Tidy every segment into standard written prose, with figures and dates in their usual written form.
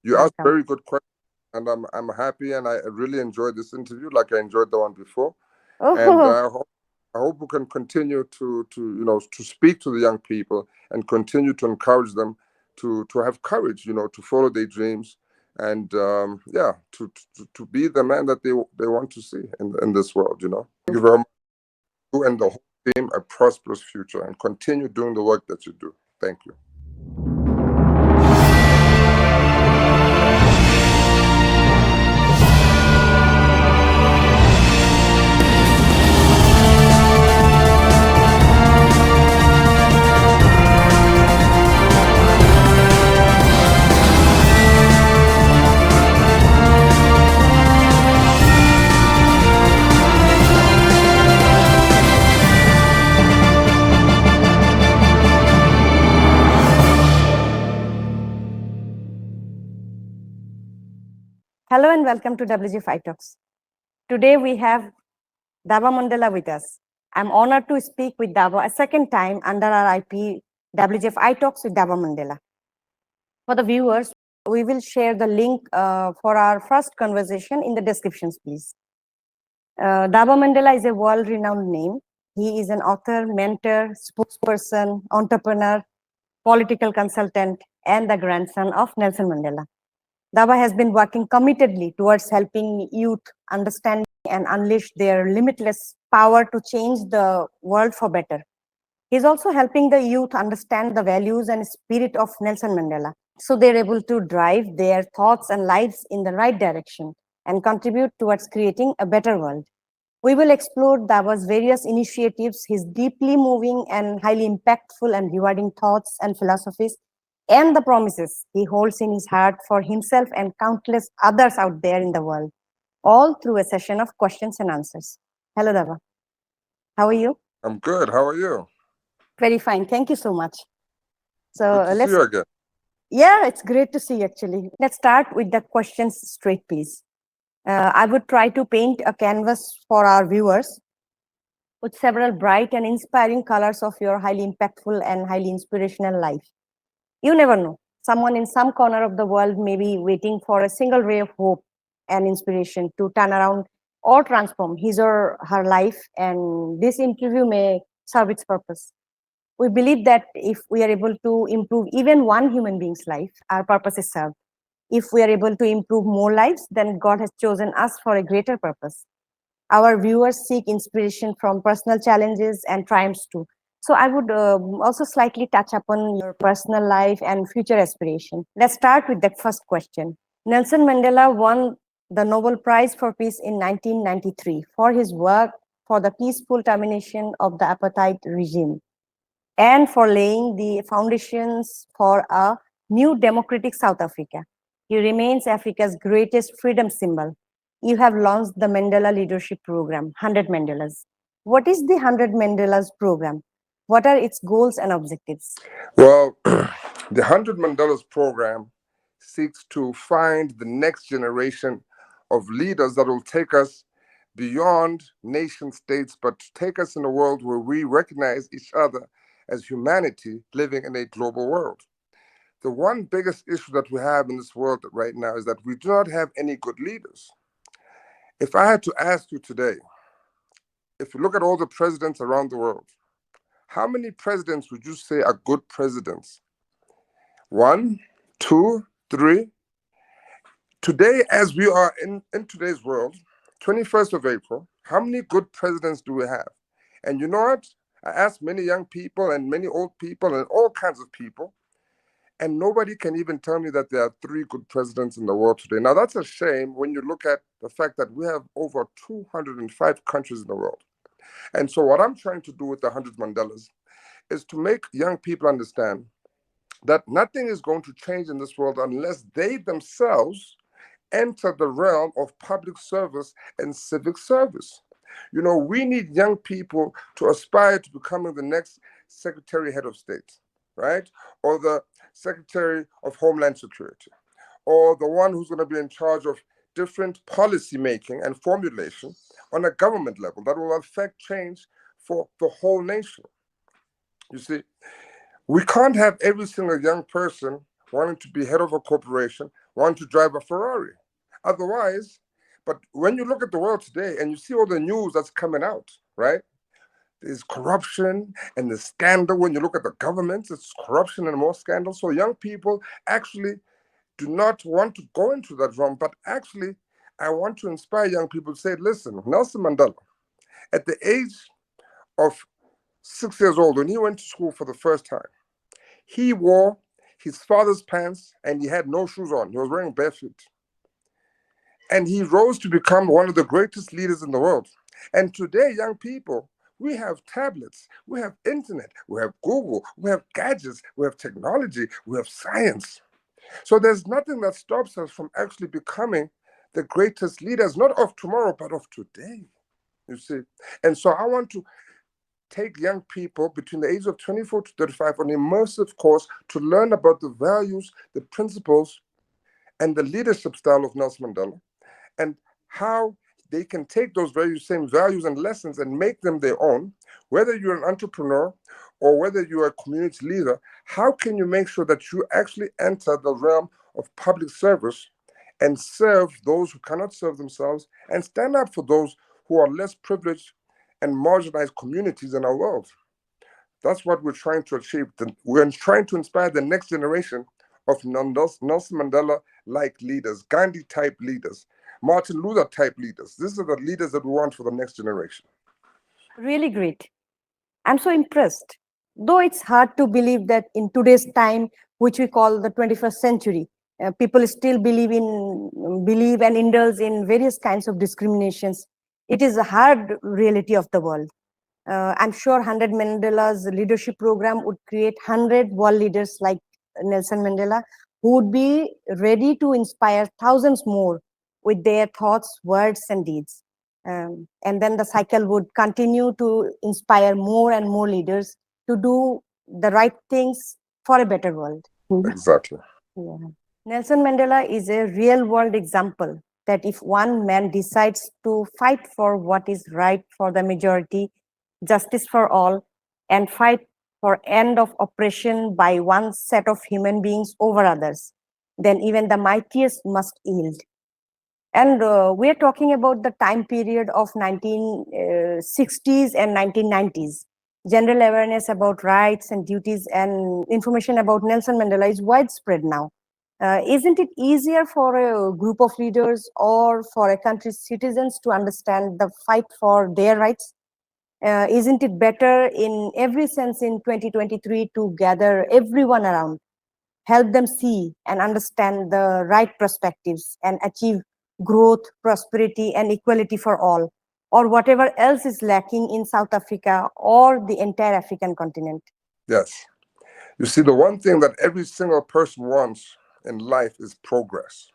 You asked very good questions, and I'm happy, and I really enjoyed this interview, like I enjoyed the one before. And Oh, I hope we can continue to speak to the young people and continue to encourage them to have courage, to follow their dreams, and yeah, to be the man that they want to see in this world. Thank you very much. You and the whole team a prosperous future, and continue doing the work that you do. Thank you. hello and welcome to WGF iTalks. Today we have Ndaba Mandela with us. I'm honored to speak with Ndaba a second time under our IP WGF iTalks with Ndaba Mandela. For the viewers, we will share the link for our first conversation in the descriptions, please. Ndaba Mandela is a world-renowned name. He is an author, mentor, spokesperson, entrepreneur, political consultant, and the grandson of Nelson Mandela. Ndaba has been working committedly towards helping youth understand and unleash their limitless power to change the world for better. He's also helping the youth understand the values and spirit of Nelson Mandela, so they're able to drive their thoughts and lives in the right direction and contribute towards creating a better world. We will explore Ndaba's various initiatives, his deeply moving and highly impactful and rewarding thoughts and philosophies, and the promises he holds in his heart for himself and countless others out there in the world, all through a session of questions and answers. Hello, Ndaba. How are you? I'm good. How are you? Very fine. Thank you so much. So Good to see you again. yeah, it's great to see you actually. Let's start with the questions straight, please. I would try to paint a canvas for our viewers with several bright and inspiring colors of your highly impactful and highly inspirational life. You never know. Someone in some corner of the world may be waiting for a single ray of hope and inspiration to turn around or transform his or her life, and this interview may serve its purpose. We believe that if we are able to improve even one human being's life, our purpose is served. If we are able to improve more lives, then God has chosen us for a greater purpose. Our viewers seek inspiration from personal challenges and triumphs too. So I would also slightly touch upon your personal life and future aspiration. Let's start with the first question. Nelson Mandela won the Nobel Prize for Peace in 1993 for his work for the peaceful termination of the apartheid regime and for laying the foundations for a new democratic South Africa. He remains Africa's greatest freedom symbol. You have launched the Mandela Leadership Program, 100 Mandelas. What is the 100 Mandelas program? What are its goals and objectives? Well, the 100 Mandelas program seeks to find the next generation of leaders that will take us beyond nation states, but take us in a world where we recognize each other as humanity living in a global world. The one biggest issue that we have in this world right now is that we do not have any good leaders. If I had to ask you today, if you look at all the presidents around the world, how many presidents would you say are good presidents? One, two, three. Today, as we are in today's world, 21st of April, how many good presidents do we have? And you know what? I asked many young people and many old people and all kinds of people, and nobody can even tell me that there are three good presidents in the world today. Now, that's a shame when you look at the fact that we have over 205 countries in the world. And so, what I'm trying to do with the 100 Mandelas is to make young people understand that nothing is going to change in this world unless they themselves enter the realm of public service and civic service. We need young people to aspire to becoming the next Secretary Head of State, right? Or the Secretary of Homeland Security, or the one who's going to be in charge of different policy making and formulation on a government level that will affect change for the whole nation. You see, we can't have every single young person wanting to be head of a corporation, wanting to drive a Ferrari. Otherwise, but when you look at the world today and you see all the news that's coming out, right? There's corruption and the scandal. When you look at the governments, it's corruption and more scandal. So young people actually do not want to go into that realm, but actually, I want to inspire young people to say, listen, Nelson Mandela, at the age of 6 years old, when he went to school for the first time, he wore his father's pants and he had no shoes on. He was wearing bare feet. And he rose to become one of the greatest leaders in the world. And today, young people, we have tablets, we have internet, we have Google, we have gadgets, we have technology, we have science. So there's nothing that stops us from actually becoming the greatest leaders, not of tomorrow, but of today, you see. And so I want to take young people between the age of 24 to 35 on an immersive course to learn about the values, the principles, and the leadership style of Nelson Mandela, and how they can take those very same values and lessons and make them their own. Whether you're an entrepreneur or whether you're a community leader, how can you make sure that you actually enter the realm of public service and serve those who cannot serve themselves and stand up for those who are less privileged and marginalized communities in our world? That's what we're trying to achieve. We're trying to inspire the next generation of Nelson Mandela-like leaders, Gandhi-type leaders, Martin Luther-type leaders. These are the leaders that we want for the next generation. Really great. I'm so impressed. Though it's hard to believe that in today's time, which we call the 21st century, people still believe and indulge in various kinds of discriminations. It is a hard reality of the world. I'm sure 100 Mandela's leadership program would create 100 world leaders like Nelson Mandela, who would be ready to inspire thousands more with their thoughts, words, and deeds. And then the cycle would continue to inspire more and more leaders to do the right things for a better world. Exactly. Yeah. Nelson Mandela is a real world example that if one man decides to fight for what is right for the majority, justice for all, and fight for end of oppression by one set of human beings over others, then even the mightiest must yield. And we're talking about the time period of 1960s and 1990s. General awareness about rights and duties and information about Nelson Mandela is widespread now. Isn't it easier for a group of leaders or for a country's citizens to understand the fight for their rights? Isn't it better in every sense in 2023 to gather everyone around, help them see and understand the right perspectives and achieve growth, prosperity, and equality for all, or whatever else is lacking in South Africa or the entire African continent? Yes. You see, the one thing that every single person wants in life is progress.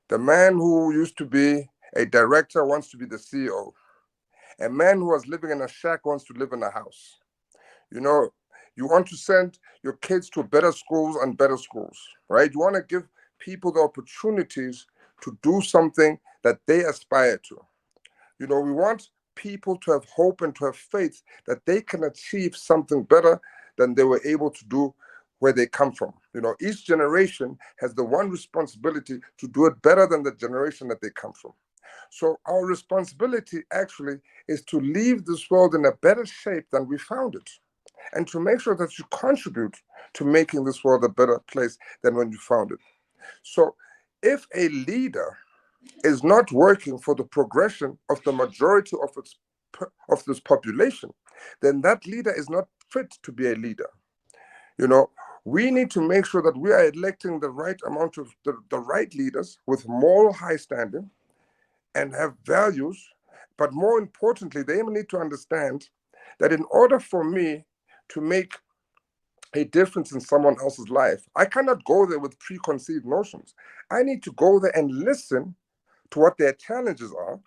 The man who used to be a director wants to be the CEO. A man who was living in a shack wants to live in a house. You know, you want to send your kids to better schools and better schools, right? You want to give people the opportunities to do something that they aspire to. You know, we want people to have hope and to have faith that they can achieve something better than they were able to do where they come from. You know, each generation has the one responsibility to do it better than the generation that they come from. So our responsibility actually is to leave this world in a better shape than we found it, and to make sure that you contribute to making this world a better place than when you found it. So if a leader is not working for the progression of the majority of this population, then that leader is not fit to be a leader. You know, we need to make sure that we are electing the right amount of the right leaders with moral high standing and have values. But more importantly, they need to understand that in order for me to make a difference in someone else's life, I cannot go there with preconceived notions. I need to go there and listen to what their challenges are,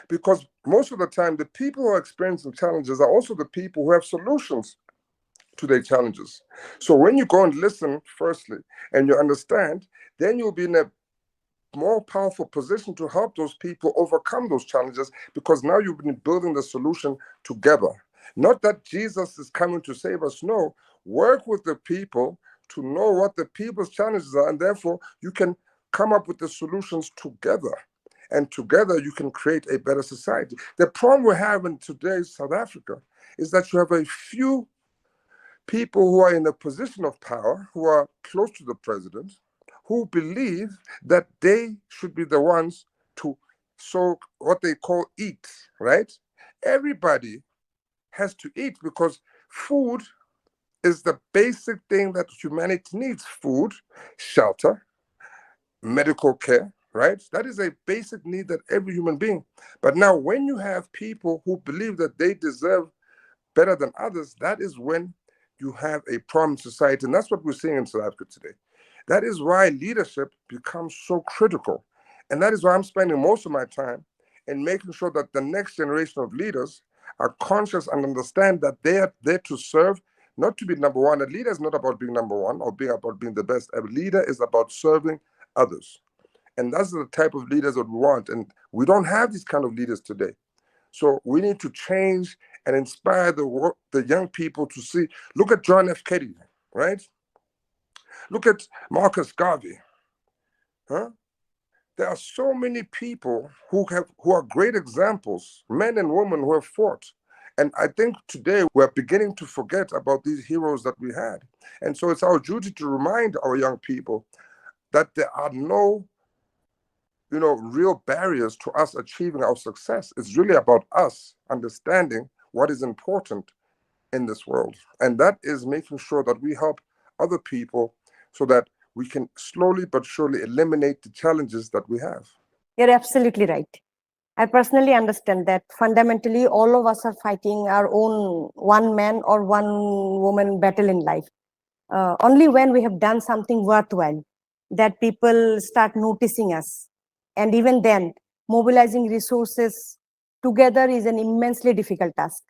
because most of the time, the people who are experiencing challenges are also the people who have solutions to their challenges. So when you go and listen, firstly, and you understand, then you'll be in a more powerful position to help those people overcome those challenges, because now you've been building the solution together. Not that Jesus is coming to save us. No, work with the people to know what the people's challenges are, and therefore you can come up with the solutions together. And together you can create a better society. The problem we have in today's South Africa is that you have a few people who are in a position of power, who are close to the president, who believe that they should be the ones to so what they call eat, right? Everybody has to eat because food is the basic thing that humanity needs: food, shelter, medical care, right? That is a basic need that every human being. But now, when you have people who believe that they deserve better than others, that is when you have a problem in society. And that's what we're seeing in South Africa today. That is why leadership becomes so critical. And that is why I'm spending most of my time in making sure that the next generation of leaders are conscious and understand that they are there to serve, not to be number one. A leader is not about being number one or being about being the best. A leader is about serving others. And that's the type of leaders that we want. And we don't have these kind of leaders today. So we need to change and inspire the young people to see. Look at John F. Kennedy, right? Look at Marcus Garvey. Huh? There are so many people who are great examples, men and women who have fought. And I think today we're beginning to forget about these heroes that we had. And so it's our duty to remind our young people that there are no real barriers to us achieving our success. It's really about us understanding what is important in this world. And that is making sure that we help other people so that we can slowly but surely eliminate the challenges that we have. You're absolutely right. I personally understand that fundamentally all of us are fighting our own one man or one woman battle in life. Only when we have done something worthwhile that people start noticing us. And even then, mobilizing resources together is an immensely difficult task.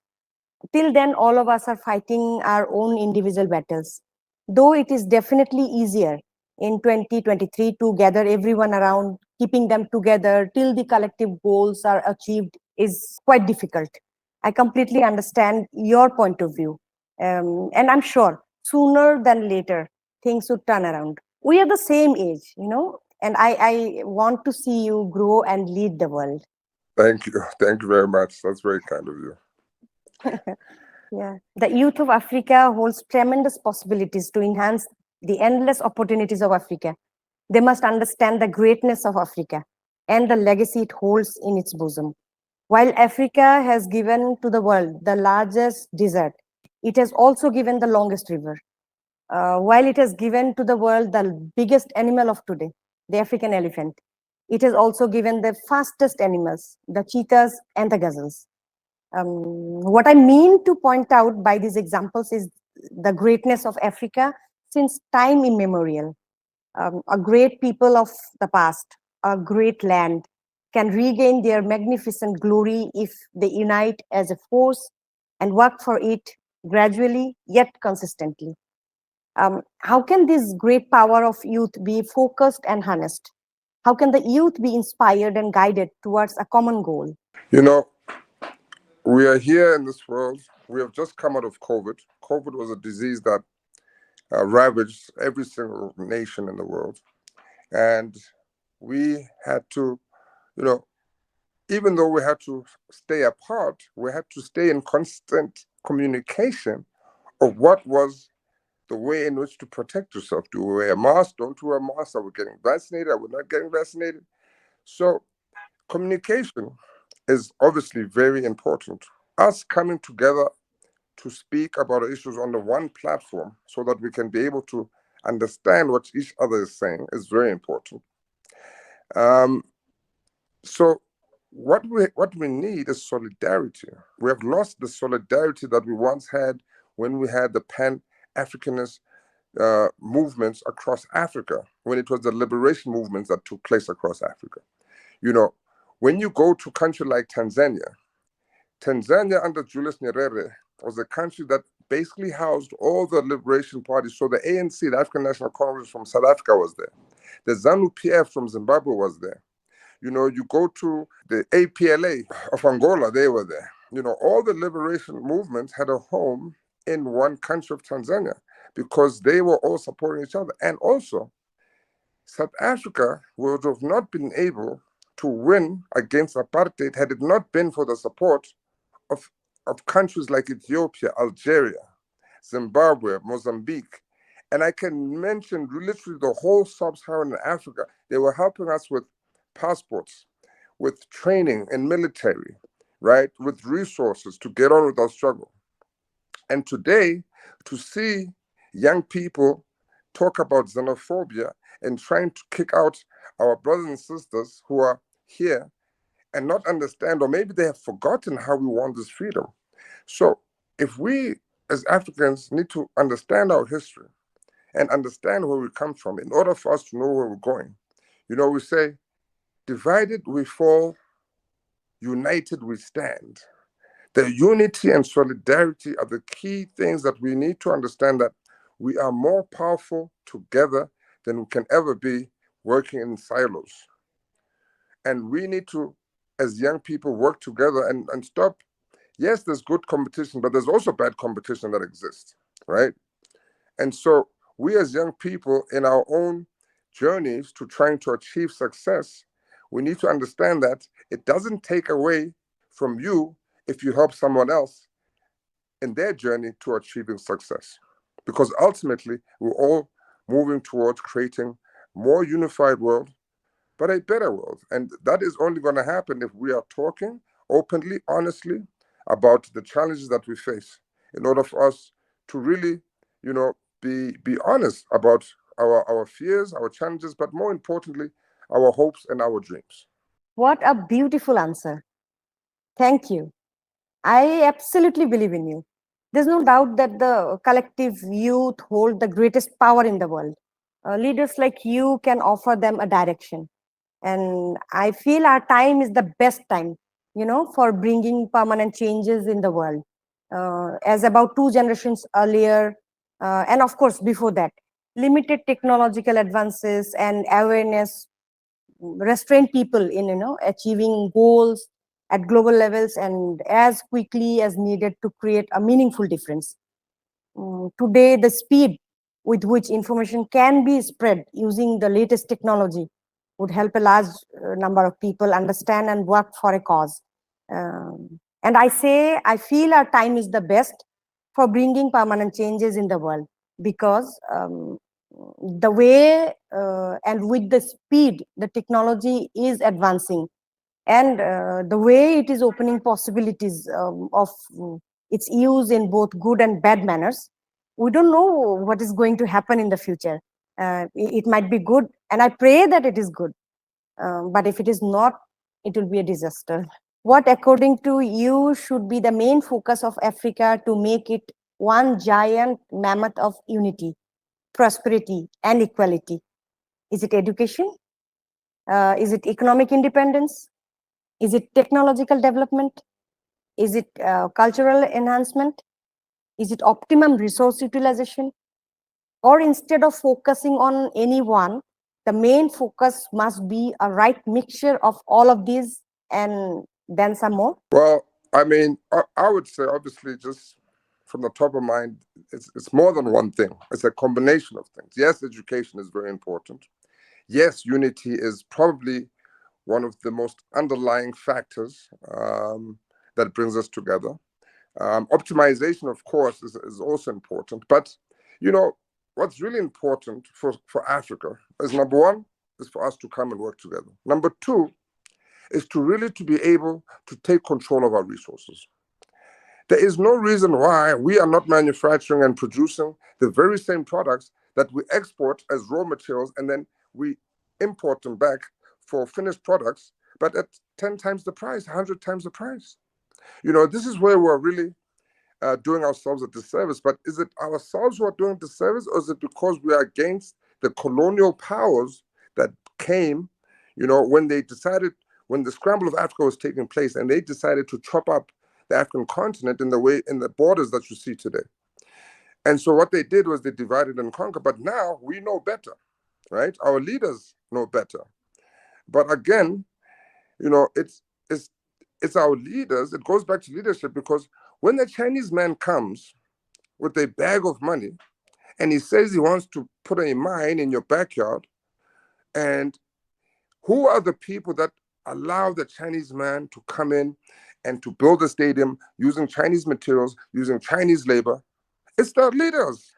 Till then, all of us are fighting our own individual battles. Though it is definitely easier in 2023 to gather everyone around, keeping them together till the collective goals are achieved is quite difficult. I completely understand your point of view. And I'm sure sooner than later, things would turn around. We are the same age, and I want to see you grow and lead the world. Thank you. Thank you very much. That's very kind of you. Yeah. The youth of Africa holds tremendous possibilities to enhance the endless opportunities of Africa. They must understand the greatness of Africa and the legacy it holds in its bosom. While Africa has given to the world the largest desert, it has also given the longest river. While it has given to the world the biggest animal of today, the African elephant, it has also given the fastest animals, the cheetahs and the gazelles. What I mean to point out by these examples is the greatness of Africa since time immemorial. A great people of the past, a great land, can regain their magnificent glory if they unite as a force and work for it gradually yet consistently. How can this great power of youth be focused and harnessed? How can the youth be inspired and guided towards a common goal? You know, we are here in this world. We have just come out of COVID. COVID was a disease that ravaged every single nation in the world. And we had to, you know, even though we had to stay apart, we had to stay in constant communication of what was the way in which to protect yourself. Do we wear a mask? Don't wear a mask? Are we getting vaccinated? Are we not getting vaccinated? So communication is obviously very important. Us coming together to speak about our issues on the one platform so that we can be able to understand what each other is saying is very important. Um, so what we need is solidarity. We have lost the solidarity that we once had when we had the Pan-Africanist movements across Africa, when it was the liberation movements that took place across Africa. You know, when you go to a country like Tanzania, Tanzania under Julius Nyerere was a country that basically housed all the liberation parties. So the ANC, the African National Congress from South Africa, was there. The ZANU-PF from Zimbabwe was there. You know, you go to the APLA of Angola, they were there. You know, all the liberation movements had a home in one country of Tanzania. because they were all supporting each other. And also, South Africa would have not been able to win against apartheid had it not been for the support of, of countries like Ethiopia, Algeria, Zimbabwe, Mozambique. And I can mention literally the whole sub-Saharan Africa. They were helping us with passports, with training in military, right? With resources to get on with our struggle. And today, to see young people talk about xenophobia and trying to kick out our brothers and sisters who are here and not understand, or maybe they have forgotten how we want this freedom. So, if we as Africans need to understand our history and understand where we come from in order for us to know where we're going, we say, divided we fall, united we stand. The unity and solidarity are the key things that we need to understand, that we are more powerful together than we can ever be working in silos. And we need to, as young people, work together and stop. Yes, there's good competition, but there's also bad competition that exists, right? And so we as young people in our own journeys to trying to achieve success, we need to understand that it doesn't take away from you if you help someone else in their journey to achieving success. Because ultimately, we're all moving towards creating a more unified world, but a better world. And that is only going to happen if we are talking openly, honestly, about the challenges that we face in order for us to really, be honest about our fears, our challenges, but more importantly, our hopes and our dreams. What a beautiful answer. Thank you. I absolutely believe in you. There's no doubt that the collective youth hold the greatest power in the world. Leaders like you can offer them a direction. And I feel our time is the best time, for bringing permanent changes in the world. As about two generations earlier, and of course before that, limited technological advances and awareness restrain people in achieving goals at global levels and as quickly as needed to create a meaningful difference. Today, the speed with which information can be spread using the latest technology would help a large number of people understand and work for a cause. And I feel our time is the best for bringing permanent changes in the world, because the way and with the speed the technology is advancing, and the way it is opening possibilities of its use in both good and bad manners, we don't know what is going to happen in the future. It might be good, and I pray that it is good. But if it is not, it will be a disaster. What, according to you, should be the main focus of Africa to make it one giant mammoth of unity, prosperity, and equality? Is it education? Is it economic independence? Is it technological development? Is it cultural enhancement? Is it optimum resource utilization? Or instead of focusing on any one, the main focus must be a right mixture of all of these and then some more? Well, I mean, I would say, obviously, just from the top of mind, it's more than one thing. It's a combination of things. Yes, education is very important. Yes, unity is probably one of the most underlying factors that brings us together. Optimization, of course, is also important. But, what's really important for Africa is, number one, is for us to come and work together. Number two is to really to be able to take control of our resources. There is no reason why we are not manufacturing and producing the very same products that we export as raw materials, and then we import them back for finished products, but at 10 times the price, 100 times the price. This is where we're really doing ourselves a disservice. But is it ourselves who are doing disservice, or is it because we are against the colonial powers that came, when they decided, when the scramble of Africa was taking place, and they decided to chop up the African continent in the borders that you see today? And so what they did was they divided and conquered. But now we know better, right? Our leaders know better. But again, it's it's our leaders. It goes back to leadership, because when the Chinese man comes with a bag of money And he says he wants to put a mine in your backyard. And who are the people that allow the Chinese man to come in and to build a stadium using Chinese materials, using Chinese labor? It's the leaders.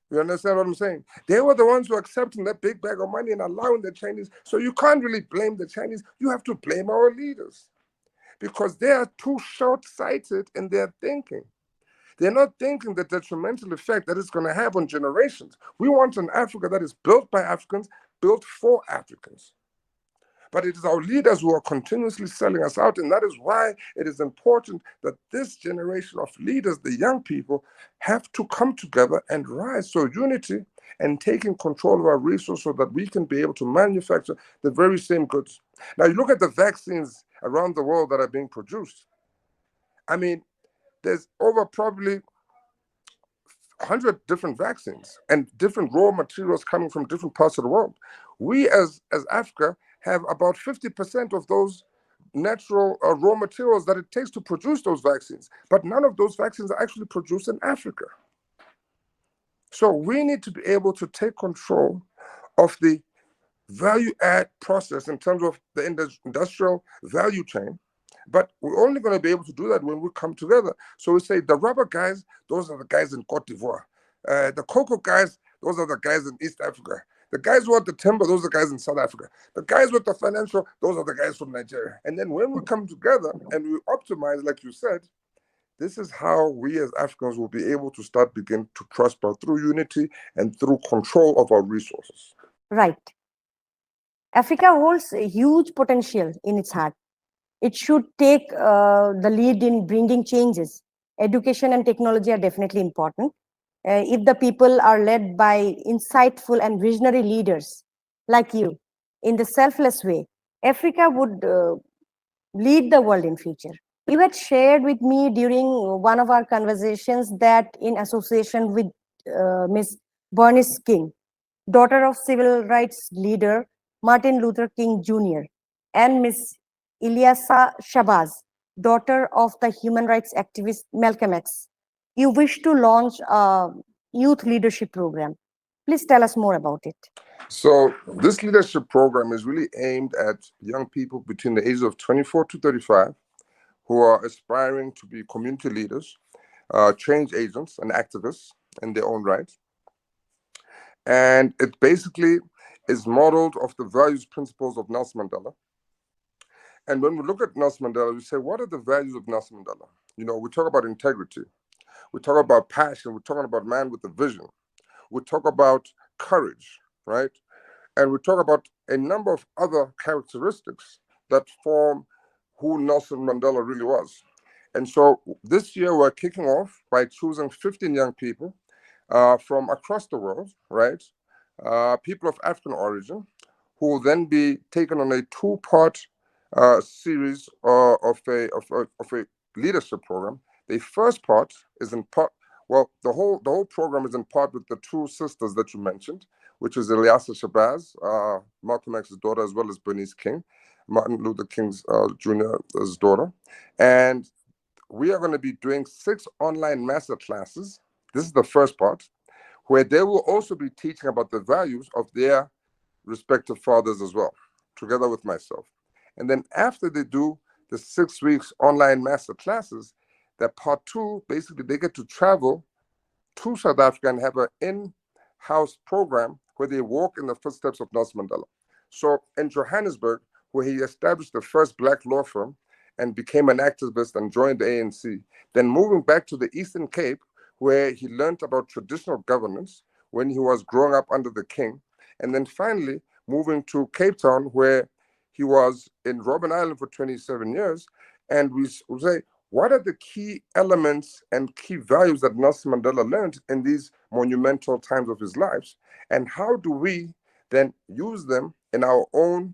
You understand what I'm saying? They were the ones who were accepting that big bag of money and allowing the Chinese. So you can't really blame the Chinese. You have to blame our leaders because they are too short-sighted in their thinking. They're not thinking the detrimental effect that it's going to have on generations. We want an Africa that is built by Africans, built for Africans. But it is our leaders who are continuously selling us out. And that is why it is important that this generation of leaders, the young people, have to come together and rise. So unity and taking control of our resources so that we can be able to manufacture the very same goods. Now, you look at the vaccines around the world that are being produced. I mean, there's over probably 100 different vaccines and different raw materials coming from different parts of the world. We, as Africa, have about 50% of those natural raw materials that it takes to produce those vaccines. But none of those vaccines are actually produced in Africa. So we need to be able to take control of the value add process in terms of the industrial value chain. But we're only going to be able to do that when we come together. So we say the rubber guys, those are the guys in Cote d'Ivoire. The cocoa guys, those are the guys in East Africa. The guys who want the timber, those are the guys in South Africa. The guys with the financial, those are the guys from Nigeria. And then when we come together and we optimize, like you said, this is how we as Africans will be able to begin to prosper through unity and through control of our resources. Right. Africa holds a huge potential in its heart. It should take the lead in bringing changes. Education and technology are definitely important. If the people are led by insightful and visionary leaders like you in the selfless way, Africa would lead the world in future. You had shared with me during one of our conversations that in association with Miss Bernice King, daughter of civil rights leader Martin Luther King Jr., and Miss Ilyasa Shabazz, daughter of the human rights activist Malcolm X, you wish to launch a youth leadership program. Please tell us more about it. So this leadership program is really aimed at young people between the ages of 24 to 35 who are aspiring to be community leaders, change agents, and activists in their own right. And it basically is modeled off the values principles of Nelson Mandela. And when we look at Nelson Mandela, we say, what are the values of Nelson Mandela? You know, we talk about integrity, we talk about passion, we're talking about man with a vision, we talk about courage, right? And we talk about a number of other characteristics that form who Nelson Mandela really was. And so this year we're kicking off by choosing 15 young people from across the world, right? People of African origin, who will then be taken on a two-part series of a leadership program. The first part is in part, well, the whole program is in part with the two sisters that you mentioned, which is Ilyasa Shabazz, Malcolm X's daughter, as well as Bernice King, Martin Luther King's Jr.'s daughter. And we are going to be doing 6 online master classes. This is the first part, where they will also be teaching about the values of their respective fathers as well, together with myself. And then after they do the 6 weeks online master classes, that part 2, basically they get to travel to South Africa and have an in-house program where they walk in the footsteps of Nelson Mandela. So in Johannesburg, where he established the first Black law firm and became an activist and joined the ANC, then moving back to the Eastern Cape, where he learned about traditional governance when he was growing up under the king, and then finally moving to Cape Town, where he was in Robben Island for 27 years. And we say, what are the key elements and key values that Nelson Mandela learned in these monumental times of his lives? And how do we then use them in our own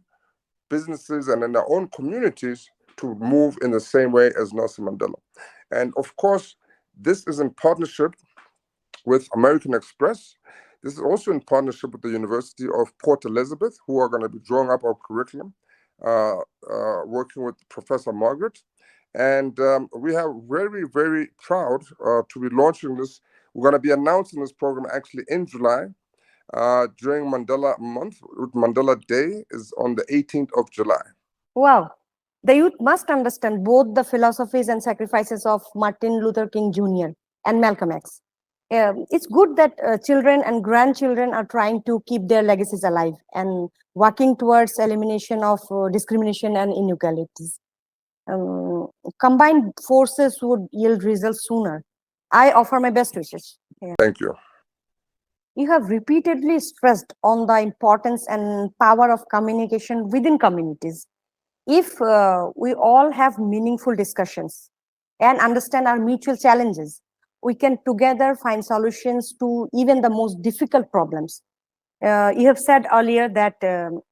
businesses and in our own communities to move in the same way as Nelson Mandela? And of course, this is in partnership with American Express. This is also in partnership with the University of Port Elizabeth, who are going to be drawing up our curriculum, working with Professor Margaret. And we are very, very proud to be launching this We're going to be announcing this program actually in July during Mandela Month. Mandela Day is on the 18th of July. Wow. The youth must understand both the philosophies and sacrifices of Martin Luther King Jr. and Malcolm X. It's good that children and grandchildren are trying to keep their legacies alive and working towards elimination of discrimination and inequalities. Um, Combined forces would yield results sooner. I offer my best wishes. Yeah. Thank you. You have repeatedly stressed on the importance and power of communication within communities. If we all have meaningful discussions and understand our mutual challenges, we can together find solutions to even the most difficult problems. You have said earlier that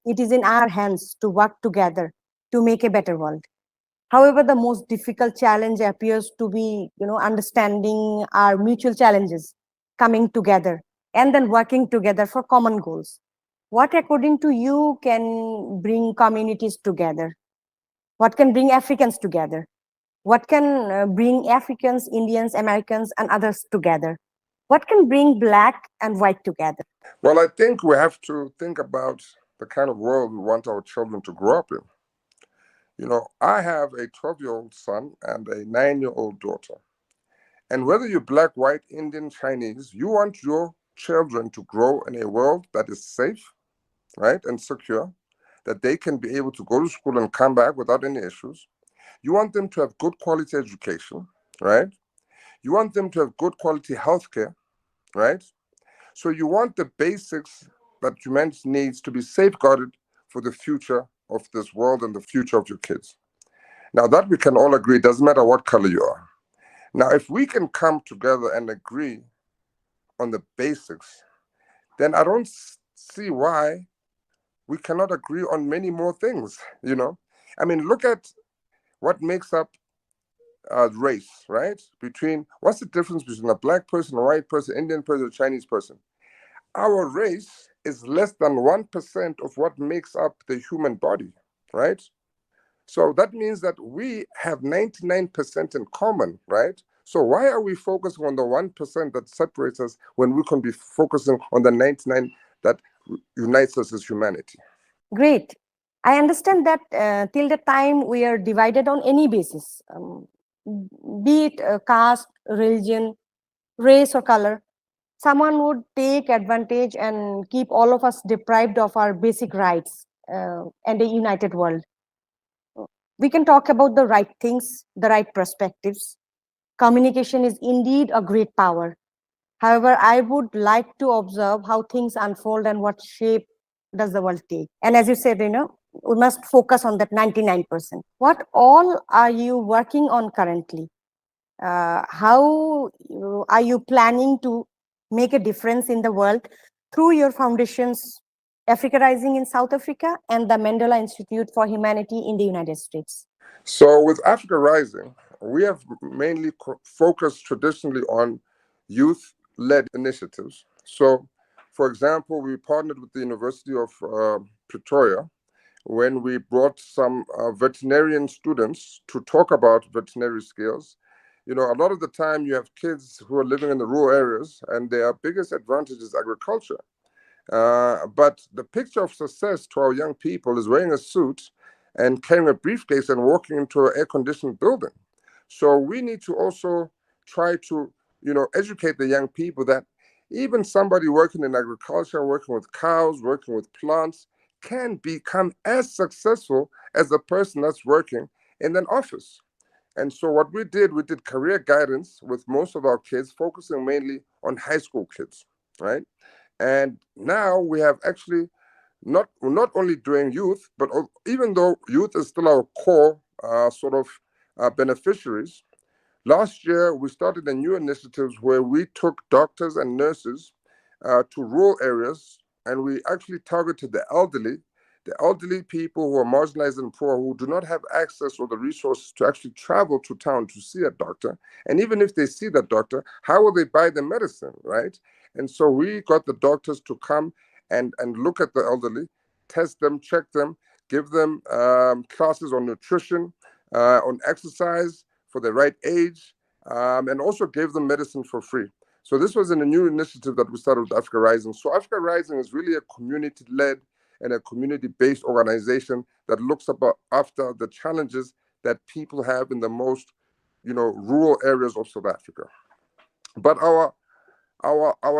it is in our hands to work together to make a better world. However, the most difficult challenge appears to be, understanding our mutual challenges, coming together, and then working together for common goals. What, according to you, can bring communities together? What can bring Africans together? What can bring Africans, Indians, Americans, and others together? What can bring Black and white together? Well, I think we have to think about the kind of world we want our children to grow up in. I have a 12-year-old son and a 9-year-old daughter. And whether you're Black, white, Indian, Chinese, you want your children to grow in a world that is safe, right, and secure, that they can be able to go to school and come back without any issues. You want them to have good quality education, right? You want them to have good quality healthcare, right? So you want the basics that humanity needs to be safeguarded for the future of this world and the future of your kids. Now, that we can all agree, doesn't matter what color you are. Now, if we can come together and agree on the basics, then I don't see why we cannot agree on many more things. I mean, look at what makes up race, right? What's the difference between a Black person, a white person, Indian person, a Chinese person? Our race is less than 1% of what makes up the human body, right? So that means that we have 99% in common, right? So why are we focusing on the 1% that separates us when we can be focusing on the 99 that unites us as humanity? Great. I understand that till the time we are divided on any basis, be it caste, religion, race, or color, someone would take advantage and keep all of us deprived of our basic rights and a united world. We can talk about the right things, the right perspectives. Communication is indeed a great power. However, I would like to observe how things unfold and what shape does the world take. And as you said, we must focus on that 99%. What all are you working on currently? How are you planning to make a difference in the world through your foundations, Africa Rising in South Africa and the Mandela Institute for Humanity in the United States? So with Africa Rising, we have mainly focused traditionally on youth-led initiatives. So, for example, we partnered with the University of Pretoria when we brought some veterinarian students to talk about veterinary skills. A lot of the time you have kids who are living in the rural areas and their biggest advantage is agriculture. But the picture of success to our young people is wearing a suit and carrying a briefcase and walking into an air-conditioned building. So we need to also try to, educate the young people that even somebody working in agriculture, working with cows, working with plants, can become as successful as the person that's working in an office. And so what we did career guidance with most of our kids, focusing mainly on high school kids, right? And now we have actually we're not only doing youth, but even though youth is still our core beneficiaries, last year we started a new initiatives where we took doctors and nurses to rural areas, and we actually targeted the elderly people who are marginalized and poor, who do not have access or the resources to actually travel to town to see a doctor. And even if they see that doctor, how will they buy the medicine, right? And so we got the doctors to come and look at the elderly, test them, check them, give them classes on nutrition, on exercise for the right age, and also gave them medicine for free. So this was in a new initiative that we started with Africa Rising. So Africa Rising is really a community-led and a community-based organization that looks about after the challenges that people have in the most, rural areas of South Africa. But our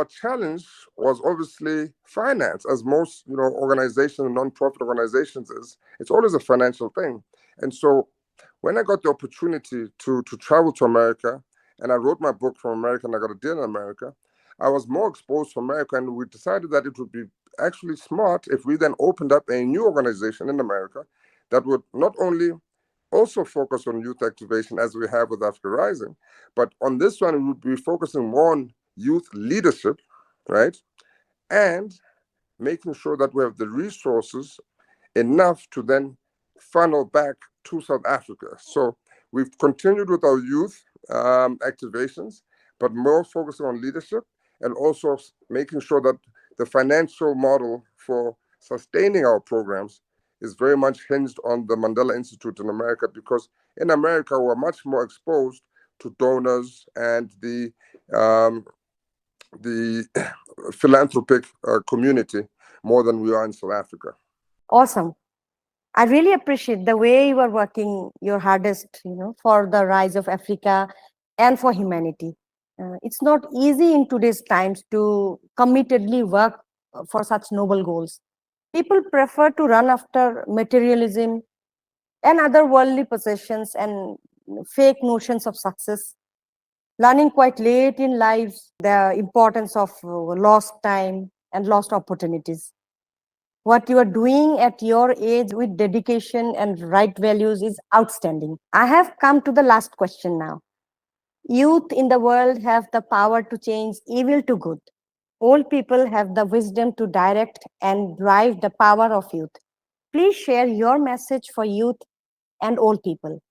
challenge was obviously finance, as most organizations, non-profit organizations is. It's always a financial thing. And so when I got the opportunity to travel to America, and I wrote my book from America and I got a deal in America, I was more exposed to America, and we decided that it would be actually smart if we then opened up a new organization in America that would not only also focus on youth activation as we have with Africa Rising, but on this one, we would be focusing more on youth leadership, right? And making sure that we have the resources enough to then funnel back to South Africa. So we've continued with our youth activations, but more focusing on leadership and also making sure that the financial model for sustaining our programs is very much hinged on the Mandela Institute in America, because in America, we're much more exposed to donors and the philanthropic community more than we are in South Africa. Awesome. I really appreciate the way you are working your hardest, for the rise of Africa and for humanity. It's not easy in today's times to committedly work for such noble goals. People prefer to run after materialism and other worldly possessions and fake notions of success, learning quite late in lives the importance of lost time and lost opportunities. What you are doing at your age with dedication and right values is outstanding. I have come to the last question now. Youth in the world have the power to change evil to good. Old people have the wisdom to direct and drive the power of youth. Please share your message for youth and old people.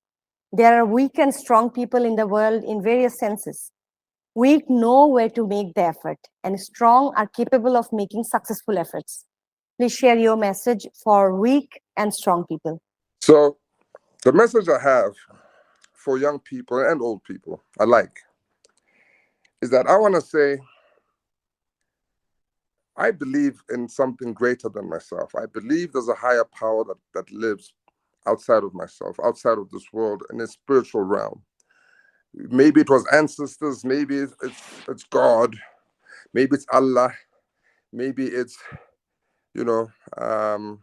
There are weak and strong people in the world in various senses. Weak know where to make the effort, and strong are capable of making successful efforts. Please share your message for weak and strong people. So the message I have for young people and old people alike is that I want to say, I believe in something greater than myself. I believe there's a higher power that lives outside of myself, outside of this world, in a spiritual realm. Maybe it was ancestors, maybe it's God, maybe it's Allah, maybe it's you know um,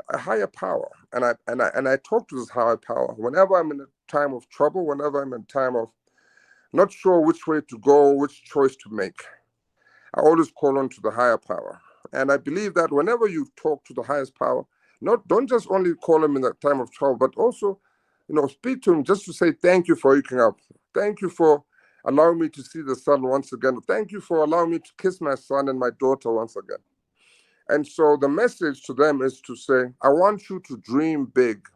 a higher power. And I talk to this higher power whenever I'm in a time of trouble, whenever I'm in a time of not sure which way to go, which choice to make. I always call on to the higher power. And I believe that whenever you talk to the highest power, don't just only call him in the time of trouble, but also, speak to him just to say thank you for waking up. Thank you for allowing me to see the sun once again. Thank you for allowing me to kiss my son and my daughter once again. And so the message to them is to say, I want you to dream big.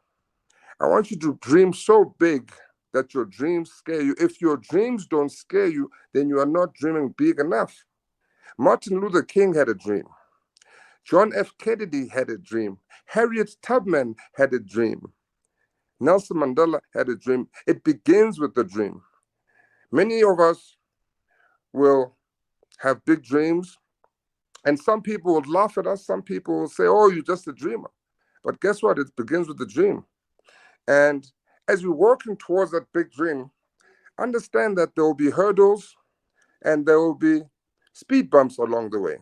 I want you to dream so big that your dreams scare you. If your dreams don't scare you, then you are not dreaming big enough. Martin Luther King had a dream. John F. Kennedy had a dream. Harriet Tubman had a dream. Nelson Mandela had a dream. It begins with the dream. Many of us will have big dreams, and some people would laugh at us. Some people will say, oh, you're just a dreamer. But guess what? It begins with the dream. And as you're working towards that big dream, understand that there will be hurdles and there will be speed bumps along the way.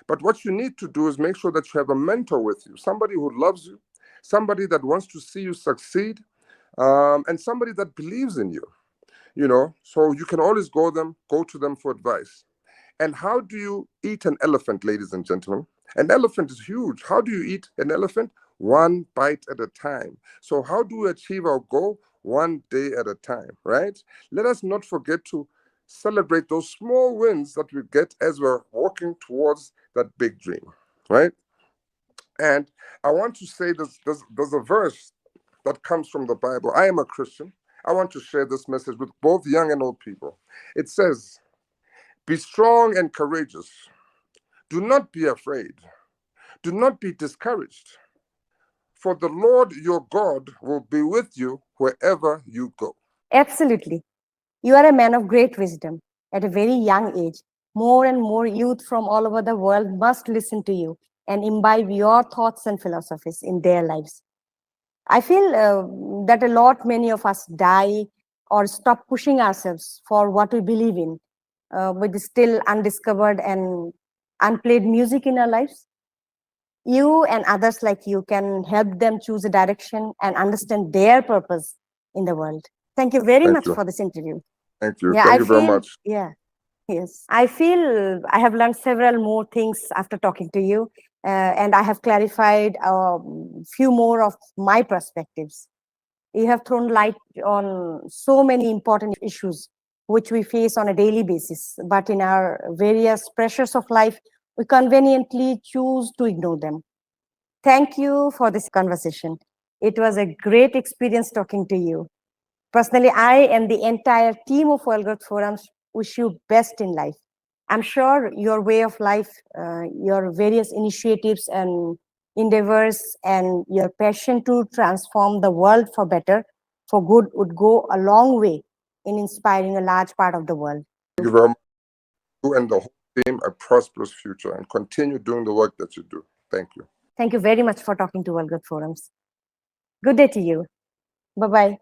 But what you need to do is make sure that you have a mentor with you, somebody who loves you, somebody that wants to see you succeed, and somebody that believes in you. So you can always go to them for advice. And how do you eat an elephant, ladies and gentlemen? An elephant is huge. How do you eat an elephant? One bite at a time. So how do we achieve our goal? One day at a time, right? Let us not forget to celebrate those small wins that we get as we're walking towards that big dream, right? And I want to say there's a verse that comes from the Bible. I am a Christian. I want to share this message with both young and old people. It says, be strong and courageous. Do not be afraid. Do not be discouraged. For the Lord your God will be with you wherever you go. Absolutely. You are a man of great wisdom. at a very young age. More and more youth from all over the world must listen to you and imbibe your thoughts and philosophies in their lives. I feel that a lot many of us die or stop pushing ourselves for what we believe in, with still undiscovered and unplayed music in our lives. You and others like you can help them choose a direction and understand their purpose in the world. Thank you very Thank much you. for this interview. Thank you. Yeah, Thank I you very feel, much. yeah, yes. I feel I have learned several more things after talking to you, and I have clarified a few more of my perspectives. You have thrown light on so many important issues which we face on a daily basis, but in our various pressures of life, we conveniently choose to ignore them. Thank you for this conversation. It was a great experience talking to you. Personally, I and the entire team of World Growth Forums wish you best in life. I'm sure your way of life, your various initiatives and endeavors, and your passion to transform the world for better, for good, would go a long way in inspiring a large part of the world. Thank you very much. You and the whole team a prosperous future, and continue doing the work that you do. Thank you. Thank you very much for talking to World Growth Forums. Good day to you. Bye-bye.